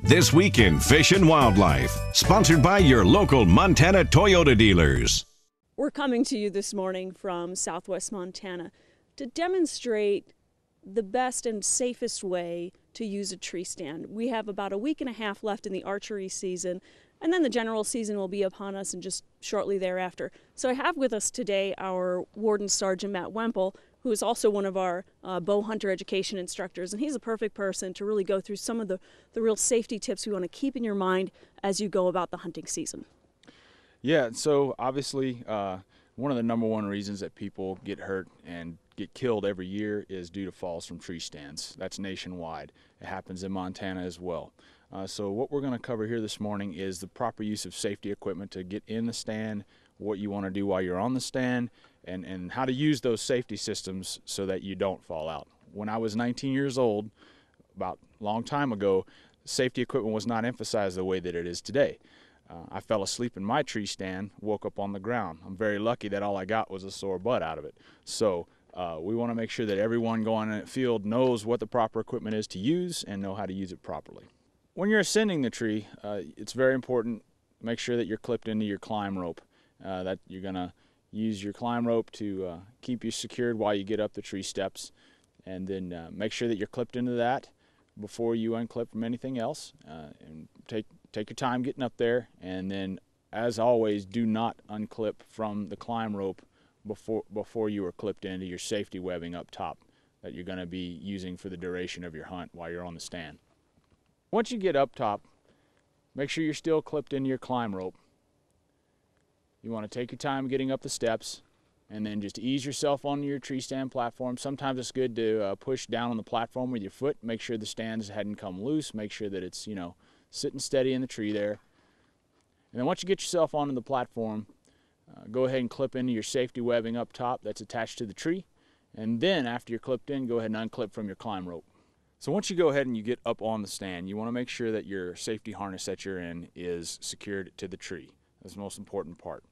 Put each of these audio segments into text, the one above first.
This Week in Fish and Wildlife, sponsored by your local Montana Toyota dealers. We're coming to you this morning from Southwest Montana to demonstrate the best and safest way to use a tree stand. We have about a week and a half left in the archery season, and then the general season will be upon us and just shortly thereafter. So I have with us today our Warden Sergeant Matt Wemple, who is also one of our bow hunter education instructors, and he's a perfect person to really go through some of the real safety tips we want to keep in your mind as you go about the hunting season. Yeah, so obviously one of the number one reasons that people get hurt and get killed every year is due to falls from tree stands. That's nationwide. It happens in Montana as well. So what we're going to cover here this morning is the proper use of safety equipment to get in the stand, what you want to do while you're on the stand, and how to use those safety systems so that you don't fall out. When I was 19 years old, about a long time ago, safety equipment was not emphasized the way that it is today. I fell asleep in my tree stand, woke up on the ground. I'm very lucky that all I got was a sore butt out of it. So we want to make sure that everyone going in the field knows what the proper equipment is to use and know how to use it properly. When you're ascending the tree, it's very important to make sure that you're clipped into your climb rope, that you're going to use your climb rope to keep you secured while you get up the tree steps, and then make sure that you're clipped into that before you unclip from anything else, and take your time getting up there. And then, as always, do not unclip from the climb rope before you are clipped into your safety webbing up top that you're going to be using for the duration of your hunt while you're on the stand. Once you get up top, make sure you're still clipped into your climb rope. You want to take your time getting up the steps, and then just ease yourself onto your tree stand platform. Sometimes it's good to push down on the platform with your foot, make sure the stands hadn't come loose, make sure that it's, sitting steady in the tree there. And then once you get yourself onto the platform, go ahead and clip into your safety webbing up top that's attached to the tree. And then after you're clipped in, go ahead and unclip from your climb rope. So once you go ahead and you get up on the stand, you want to make sure that your safety harness that you're in is secured to the tree. That's the most important part.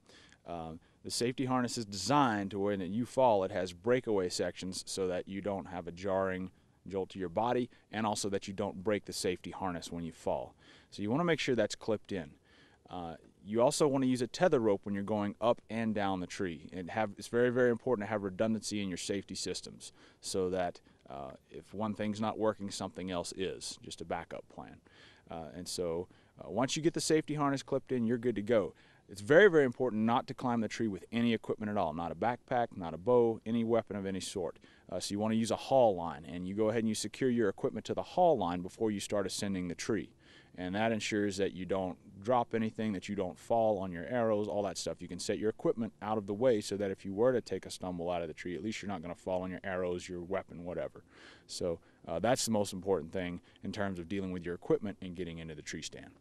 The safety harness is designed to when you fall, it has breakaway sections so that you don't have a jarring jolt to your body, and also that you don't break the safety harness when you fall. So you want to make sure that's clipped in. You also want to use a tether rope when you're going up and down the tree. It's very, very important to have redundancy in your safety systems so that if one thing's not working, something else is, just a backup plan. And so once you get the safety harness clipped in, you're good to go. It's very, very important not to climb the tree with any equipment at all, not a backpack, not a bow, any weapon of any sort. So you want to use a haul line, and you go ahead and you secure your equipment to the haul line before you start ascending the tree. And that ensures that you don't drop anything, that you don't fall on your arrows, all that stuff. You can set your equipment out of the way so that if you were to take a stumble out of the tree, at least you're not going to fall on your arrows, your weapon, whatever. So that's the most important thing in terms of dealing with your equipment and getting into the tree stand.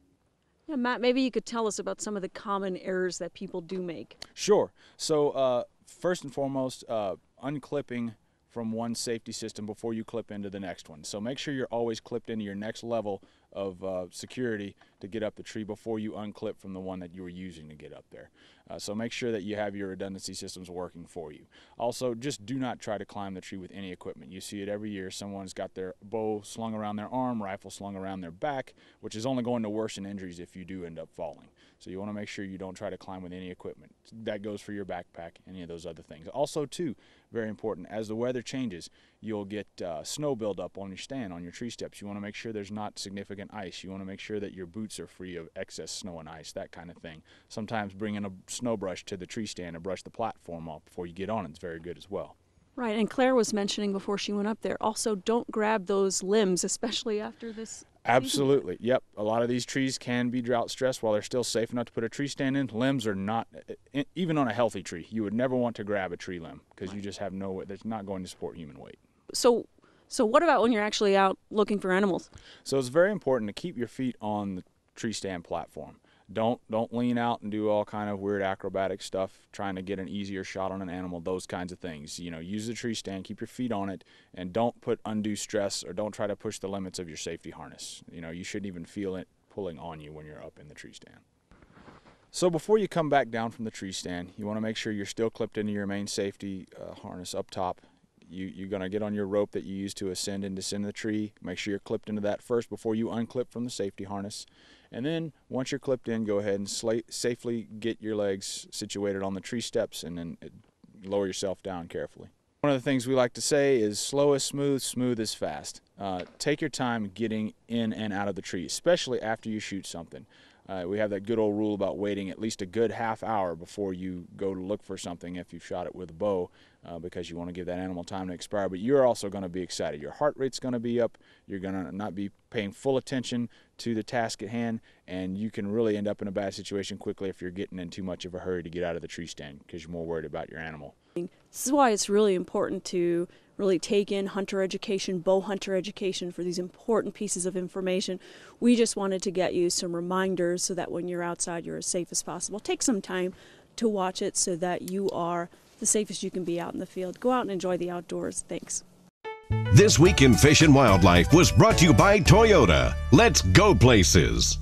Yeah, Matt, maybe you could tell us about some of the common errors that people do make. Sure. So first and foremost, unclipping from one safety system before you clip into the next one. So make sure you're always clipped into your next level of security to get up the tree before you unclip from the one that you were using to get up there. So make sure that you have your redundancy systems working for you. Also, just do not try to climb the tree with any equipment. You see it every year. Someone's got their bow slung around their arm, rifle slung around their back, which is only going to worsen injuries if you do end up falling. So you want to make sure you don't try to climb with any equipment. That goes for your backpack, any of those other things. Also, too, very important, as the weather changes, you'll get snow buildup on your stand, on your tree steps. You want to make sure there's not significant ice. You want to make sure that your boots are free of excess snow and ice, that kind of thing. Sometimes bringing a snow brush to the tree stand and brush the platform off before you get on it's very good as well. Right, and Claire was mentioning before she went up there, also don't grab those limbs, especially after this Absolutely, yep. A lot of these trees can be drought stressed while they're still safe enough to put a tree stand in. Limbs are not, even on a healthy tree, you would never want to grab a tree limb because you just have no way, that's not going to support human weight. So what about when you're actually out looking for animals? So it's very important to keep your feet on the tree stand platform. Don't lean out and do all kind of weird acrobatic stuff, trying to get an easier shot on an animal, those kinds of things. Use the tree stand, keep your feet on it, and don't put undue stress or don't try to push the limits of your safety harness. You shouldn't even feel it pulling on you when you're up in the tree stand. So before you come back down from the tree stand, you want to make sure you're still clipped into your main safety harness up top. You're going to get on your rope that you use to ascend and descend the tree. Make sure you're clipped into that first before you unclip from the safety harness. And then once you're clipped in, go ahead and safely get your legs situated on the tree steps, and then lower yourself down carefully. One of the things we like to say is slow is smooth, smooth is fast. Take your time getting in and out of the tree, especially after you shoot something. We have that good old rule about waiting at least a good half hour before you go to look for something if you've shot it with a bow, because you want to give that animal time to expire. But you're also going to be excited. Your heart rate's going to be up. You're going to not be paying full attention to the task at hand, and you can really end up in a bad situation quickly if you're getting in too much of a hurry to get out of the tree stand because you're more worried about your animal. This is why it's really important to really take in hunter education, bow hunter education for these important pieces of information. We just wanted to get you some reminders so that when you're outside, you're as safe as possible. Take some time to watch it so that you are the safest you can be out in the field. Go out and enjoy the outdoors. Thanks. This Week in Fish and Wildlife was brought to you by Toyota. Let's go places.